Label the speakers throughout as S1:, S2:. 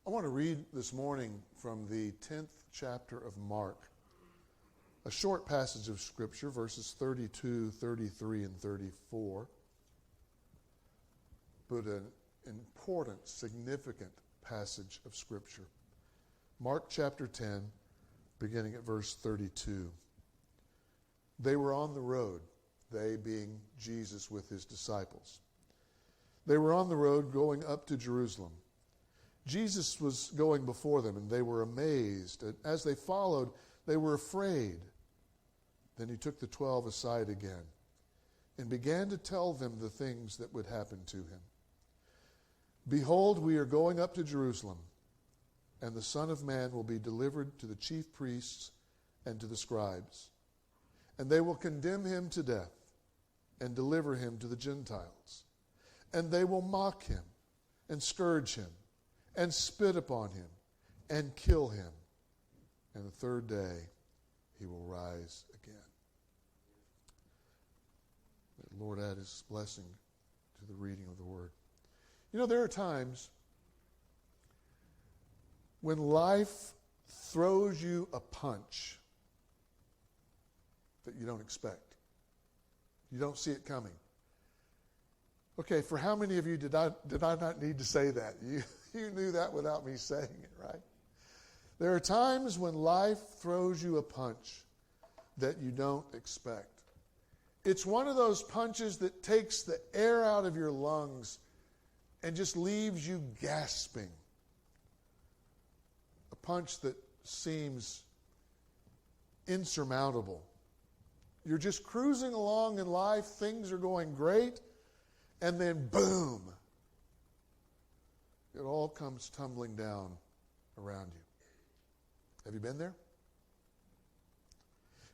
S1: I want to read this morning from the 10th chapter of Mark, a short passage of Scripture, verses 32, 33, and 34, but an important, significant passage of Scripture. Mark chapter 10, beginning at verse 32. They were on the road, they being Jesus with his disciples. They were on the road going up to Jerusalem. Jesus was going before them, and they were amazed. And as they followed, they were afraid. Then he took the 12 aside again and began to tell them the things that would happen to him. Behold, we are going up to Jerusalem, and the Son of Man will be delivered to the chief priests and to the scribes. And they will condemn him to death and deliver him to the Gentiles. And they will mock him and scourge him and spit upon him and kill him. And the third day he will rise again. May the Lord add his blessing to the reading of the word. You know, there are times when life throws you a punch that you don't expect. You don't see it coming. Okay, for how many of you did I not need to say that? You knew that without me saying it, right? There are times when life throws you a punch that you don't expect. It's one of those punches that takes the air out of your lungs and just leaves you gasping. A punch that seems insurmountable. You're just cruising along in life, things are going great, and then boom, it all comes tumbling down around you. Have you been there?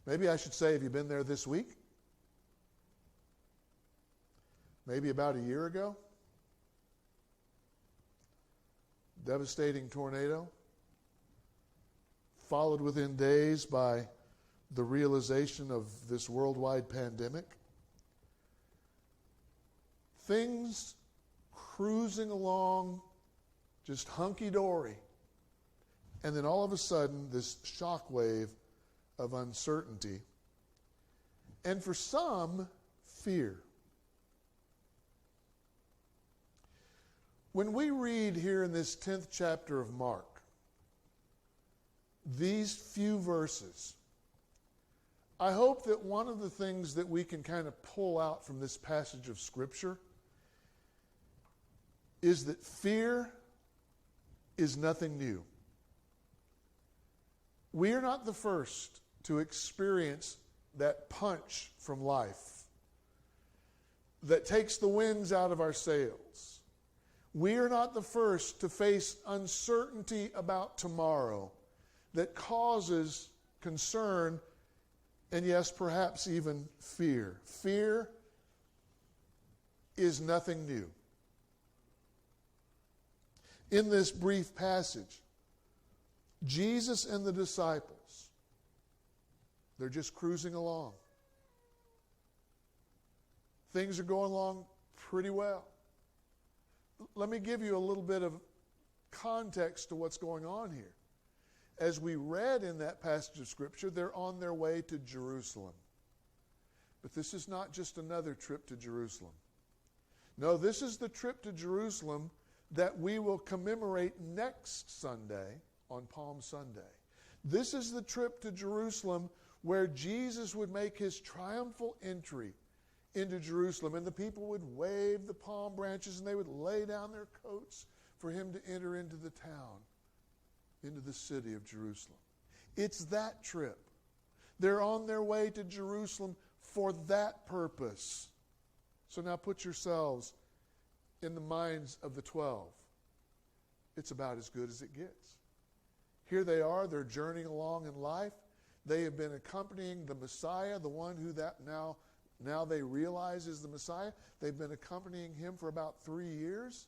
S1: Maybe I should say, have you been there this week? Maybe about a year ago? Devastating tornado, followed within days by the realization of this worldwide pandemic. Things cruising along, just hunky-dory. And then all of a sudden, this shock wave of uncertainty. And for some, fear. When we read here in this 10th chapter of Mark, these few verses, I hope that one of the things that we can kind of pull out from this passage of Scripture is that fear is nothing new. We are not the first to experience that punch from life that takes the winds out of our sails. We are not the first to face uncertainty about tomorrow that causes concern and, yes, perhaps even fear. Fear is nothing new. In this brief passage, Jesus and the disciples, they're just cruising along. Things are going along pretty well. Let me give you a little bit of context to what's going on here. As we read in that passage of Scripture, they're on their way to Jerusalem. But this is not just another trip to Jerusalem. No, this is the trip to Jerusalem that we will commemorate next Sunday on Palm Sunday. This is the trip to Jerusalem where Jesus would make his triumphal entry into Jerusalem, and the people would wave the palm branches and they would lay down their coats for him to enter into the town, into the city of Jerusalem. It's that trip. They're on their way to Jerusalem for that purpose. So now put yourselves in the minds of the 12. It's about as good as it gets. Here they are, they're journeying along in life. They have been accompanying the Messiah, the one who that now they realize is the Messiah. They've been accompanying him for about 3 years.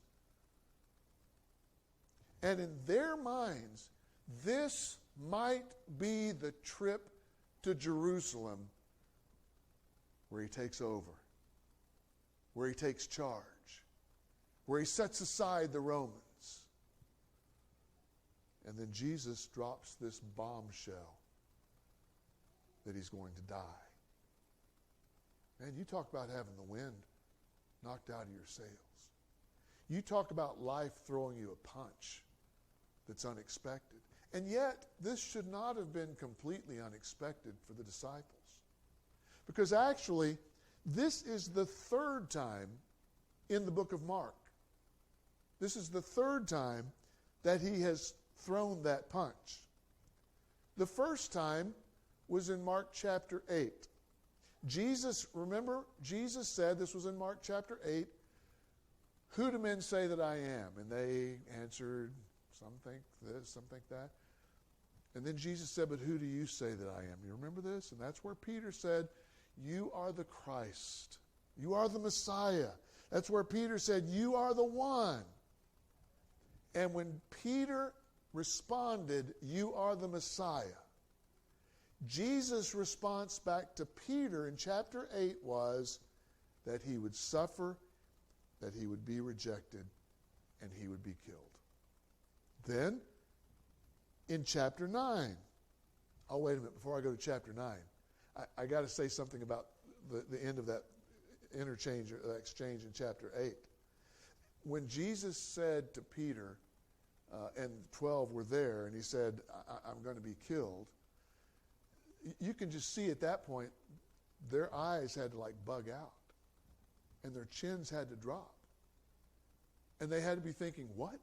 S1: And in their minds, this might be the trip to Jerusalem where he takes over, where he takes charge, where he sets aside the Romans. And then Jesus drops this bombshell that he's going to die. Man, you talk about having the wind knocked out of your sails. You talk about life throwing you a punch that's unexpected. And yet, this should not have been completely unexpected for the disciples. Because actually, this is the third time in the book of Mark. This is the third time that he has thrown that punch. The first time was in Mark chapter 8. Remember, Jesus said, this was in Mark chapter 8, "Who do men say that I am?" And they answered, some think this, some think that. And then Jesus said, "But who do you say that I am?" You remember this? And that's where Peter said, "You are the Christ. You are the Messiah." That's where Peter said, "You are the one." And when Peter responded, "You are the Messiah," Jesus' response back to Peter in chapter 8 was that he would suffer, that he would be rejected, and he would be killed. Then, in chapter 9, oh, wait a minute, before I go to chapter 9, I got to say something about the end of that interchange, or exchange in chapter 8. When Jesus said to Peter, and 12 were there, and he said, "I'm going to be killed," you can just see at that point, their eyes had to bug out, and their chins had to drop. And they had to be thinking, "What?"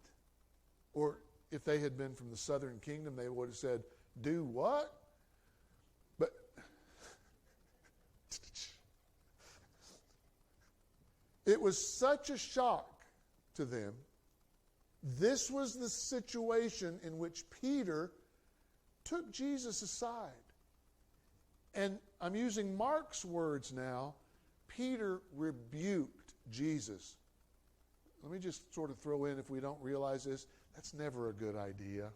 S1: Or if they had been from the southern kingdom, they would have said, "Do what?" But it was such a shock to them. This was the situation in which Peter took Jesus aside. And I'm using Mark's words now. Peter rebuked Jesus. Let me just sort of throw in, if we don't realize this, that's never a good idea.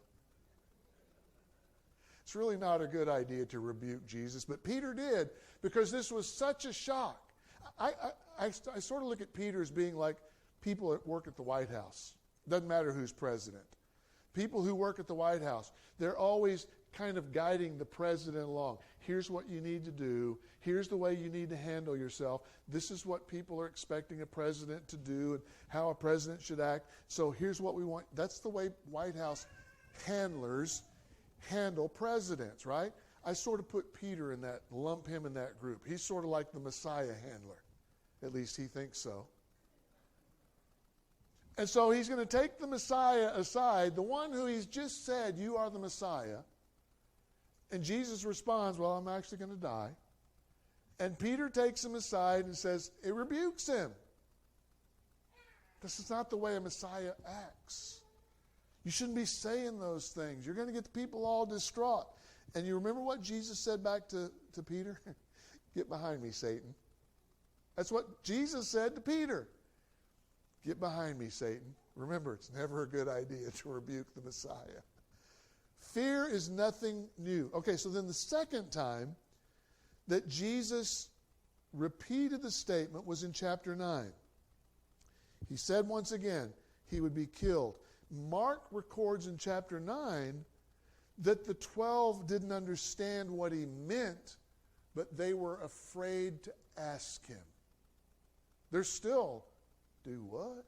S1: It's really not a good idea to rebuke Jesus, but Peter did, because this was such a shock. I sort of look at Peter as being like people that work at the White House. Doesn't matter who's president. People who work at the White House, they're always kind of guiding the president along. Here's what you need to do. Here's the way you need to handle yourself. This is what people are expecting a president to do and how a president should act. So here's what we want. That's the way White House handlers handle presidents, right? I sort of put Peter in that, lump him in that group. He's sort of like the Messiah handler. At least he thinks so. And so he's going to take the Messiah aside, the one who he's just said, "You are the Messiah." And Jesus responds, "Well, I'm actually going to die." And Peter takes him aside and says, it rebukes him. This is not the way a Messiah acts. You shouldn't be saying those things. You're going to get the people all distraught. And you remember what Jesus said back to Peter? "Get behind me, Satan." That's what Jesus said to Peter. "Get behind me, Satan." Remember, it's never a good idea to rebuke the Messiah. Fear is nothing new. Okay, so then the second time that Jesus repeated the statement was in chapter 9. He said once again he would be killed. Mark records in chapter 9 that the 12 didn't understand what he meant, but they were afraid to ask him. They're still, "Do what?"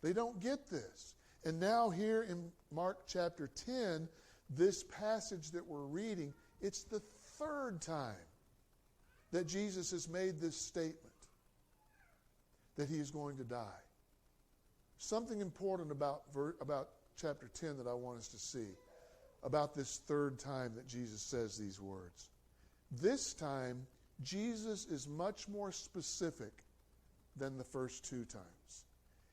S1: They don't get this. And now here in Mark chapter 10, this passage that we're reading, it's the third time that Jesus has made this statement that he is going to die. Something important about chapter 10 that I want us to see about this third time that Jesus says these words. This time, Jesus is much more specific than the first two times.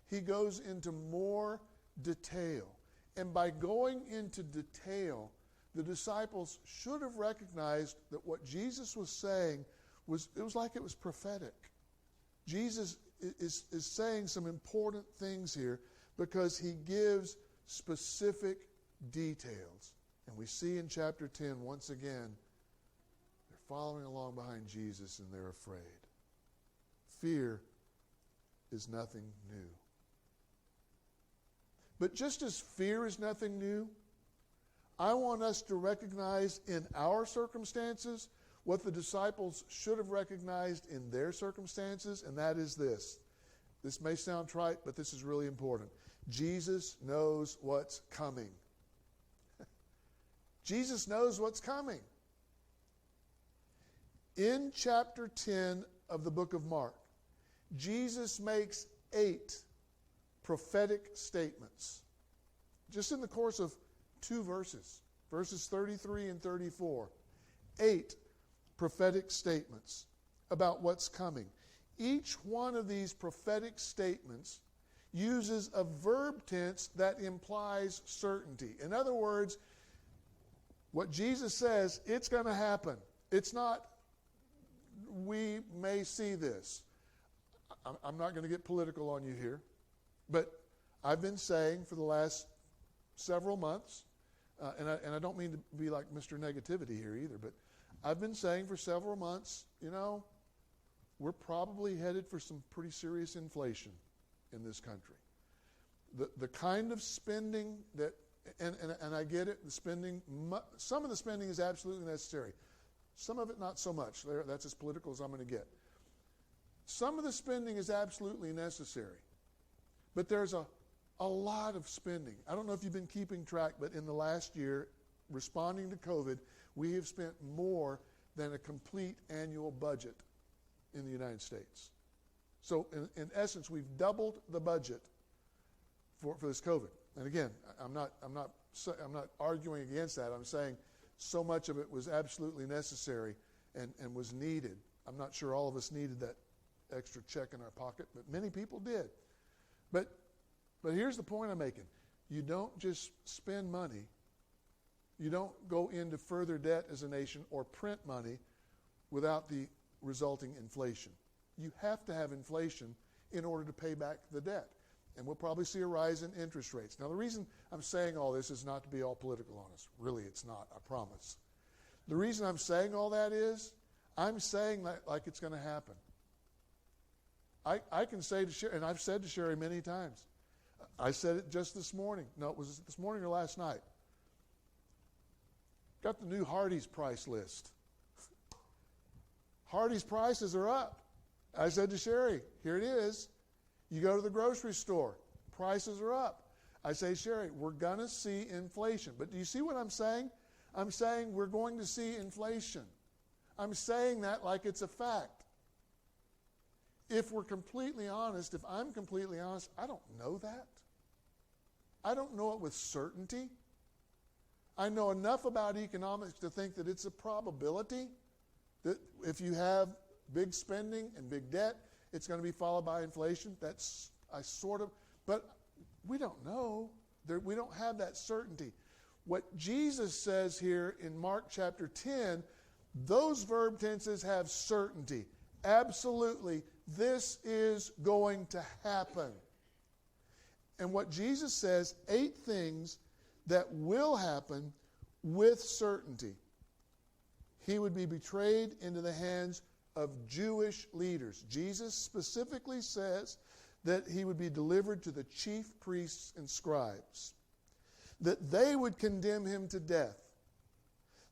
S1: He goes into more detail. And by going into detail, the disciples should have recognized that what Jesus was saying was like it was prophetic. Jesus is saying some important things here because he gives specific details. And we see in chapter 10, once again, they're following along behind Jesus and they're afraid. Fear is nothing new. But just as fear is nothing new, I want us to recognize in our circumstances what the disciples should have recognized in their circumstances, and that is this. This may sound trite, but this is really important. Jesus knows what's coming. Jesus knows what's coming. In chapter 10 of the book of Mark, Jesus makes 8 prophetic statements. Just in the course of 2 verses, verses 33 and 34. 8 prophetic statements about what's coming. Each one of these prophetic statements uses a verb tense that implies certainty. In other words, what Jesus says, it's going to happen. It's not, we may see this. I'm not going to get political on you here, but I've been saying for the last several months, and I don't mean to be like Mr. Negativity here either, but I've been saying for several months, we're probably headed for some pretty serious inflation in this country. The kind of spending that, and I get it, the spending, some of the spending is absolutely necessary. Some of it not so much. That's as political as I'm going to get. Some of the spending is absolutely necessary. But there's a lot of spending. I don't know if you've been keeping track, but in the last year, responding to COVID, we have spent more than a complete annual budget in the United States. So in essence, we've doubled the budget for this COVID. And again, I'm not arguing against that. I'm saying so much of it was absolutely necessary and was needed. I'm not sure all of us needed that extra check in our pocket, but many people did. But here's the point I'm making. You don't just spend money. You don't go into further debt as a nation or print money without the resulting inflation. You have to have inflation in order to pay back the debt. And we'll probably see a rise in interest rates. Now, the reason I'm saying all this is not to be all political on us. Really, it's not, I promise. The reason I'm saying all that is I'm saying that like it's going to happen. I can say to Sherry, and I've said to Sherry many times, I said it just this morning. No, it was this morning or last night. Got the new Hardee's price list. Hardee's prices are up. I said to Sherry, here it is. You go to the grocery store, prices are up. I say, Sherry, we're going to see inflation. But do you see what I'm saying? I'm saying we're going to see inflation. I'm saying that like it's a fact. If we're completely honest, if I'm completely honest, I don't know that. I don't know it with certainty. I know enough about economics to think that it's a probability that if you have big spending and big debt, it's going to be followed by inflation. But we don't know. We don't have that certainty. What Jesus says here in Mark chapter 10, those verb tenses have certainty. Absolutely, this is going to happen. And what Jesus says, 8 things that will happen with certainty. He would be betrayed into the hands of Jewish leaders. Jesus specifically says that he would be delivered to the chief priests and scribes, that they would condemn him to death,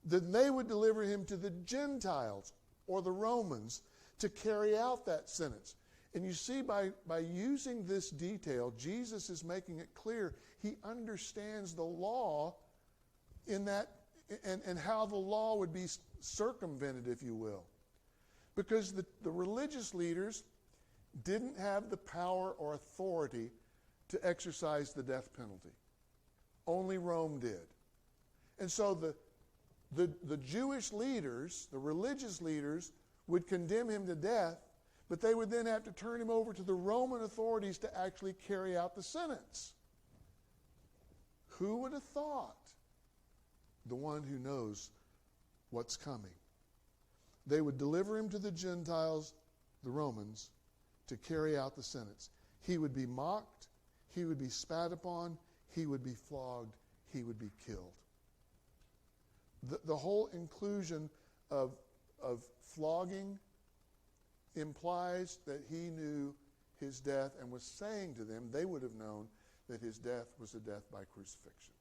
S1: that they would deliver him to the Gentiles or the Romans to carry out that sentence. And you see, by using this detail, Jesus is making it clear he understands the law in that, and how the law would be circumvented, if you will. Because the religious leaders didn't have the power or authority to exercise the death penalty. Only Rome did. And so the Jewish leaders, the religious leaders, would condemn him to death, but they would then have to turn him over to the Roman authorities to actually carry out the sentence. Who would have thought? The one who knows what's coming. They would deliver him to the Gentiles, the Romans, to carry out the sentence. He would be mocked, he would be spat upon, he would be flogged, he would be killed. The whole inclusion of flogging implies that he knew his death and was saying to them, they would have known that his death was a death by crucifixion.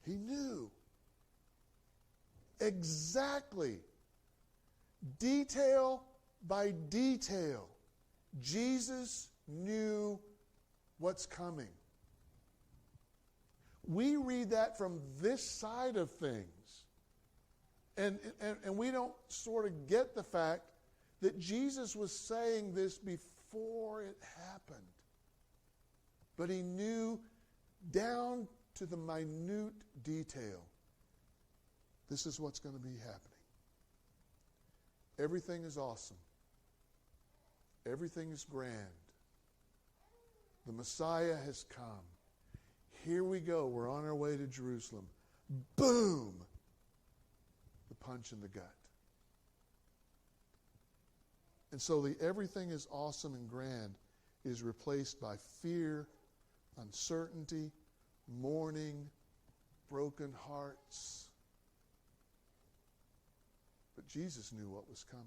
S1: He knew exactly, detail by detail. Jesus knew what's coming. We read that from this side of things. And we don't sort of get the fact that Jesus was saying this before it happened. But he knew down to the minute detail, this is what's going to be happening. Everything is awesome. Everything is grand. The Messiah has come. Here we go. We're on our way to Jerusalem. Boom! The punch in the gut. And so the everything is awesome and grand is replaced by fear, uncertainty, mourning, broken hearts. But Jesus knew what was coming.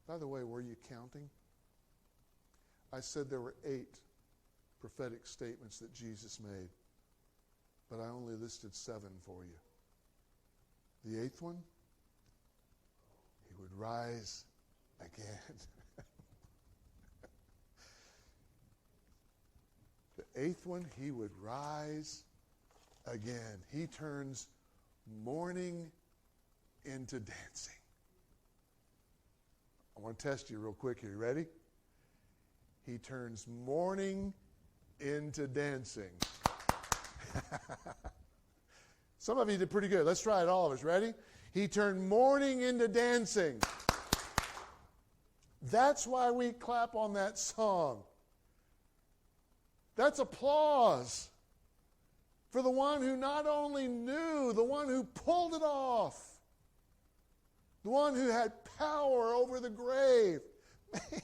S1: By the way, were you counting? I said there were 8 prophetic statements that Jesus made, but I only listed 7 for you. The 8th one, he would rise again. The 8th one, he would rise again. He turns mourning into dancing. I want to test you real quick here. You ready? He turns mourning into dancing. Some of you did pretty good. Let's try it, all of us. Ready? He turned mourning into dancing. That's why we clap on that song. That's applause for the one who not only knew, the one who pulled it off, the one who had power over the grave.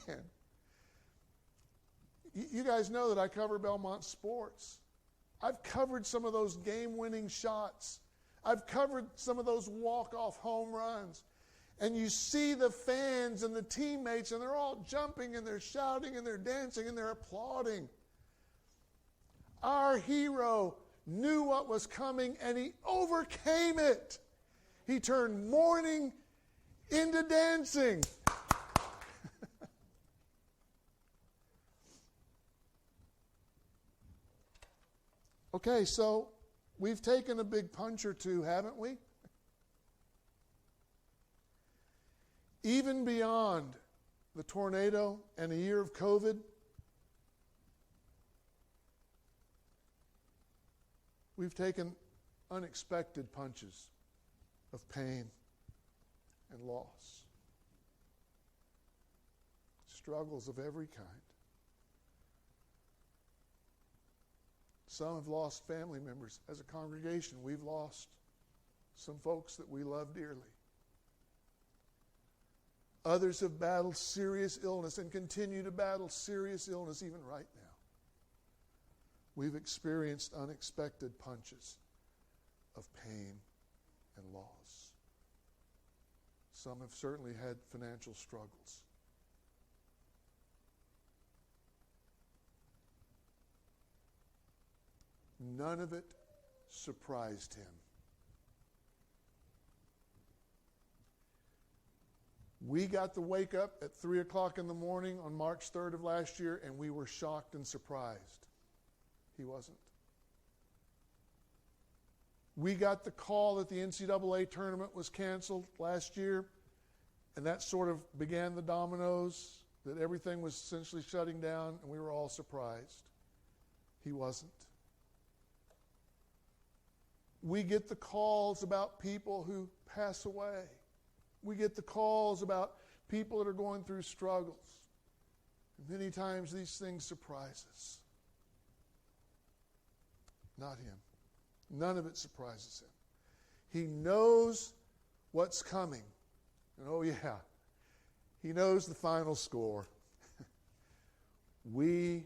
S1: Man, you guys know that I cover Belmont sports. I've covered some of those game-winning shots. I've covered some of those walk-off home runs. And you see the fans and the teammates, and they're all jumping, and they're shouting, and they're dancing, and they're applauding. Our hero knew what was coming, and he overcame it. He turned mourning into dancing. Okay, so we've taken a big punch or two, haven't we? Even beyond the tornado and a year of COVID, we've taken unexpected punches of pain and loss. Struggles of every kind. Some have lost family members. As a congregation, we've lost some folks that we love dearly. Others have battled serious illness and continue to battle serious illness even right now. We've experienced unexpected punches of pain and loss. Some have certainly had financial struggles. None of it surprised him. We got the wake up at 3 o'clock in the morning on March 3rd of last year, and we were shocked and surprised. He wasn't. We got the call that the NCAA tournament was canceled last year, and that sort of began the dominoes, that everything was essentially shutting down, and we were all surprised. He wasn't. We get the calls about people who pass away. We get the calls about people that are going through struggles. Many times these things surprise us. Not him. None of it surprises him. He knows what's coming. And oh yeah, he knows the final score. We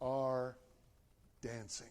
S1: are dancing.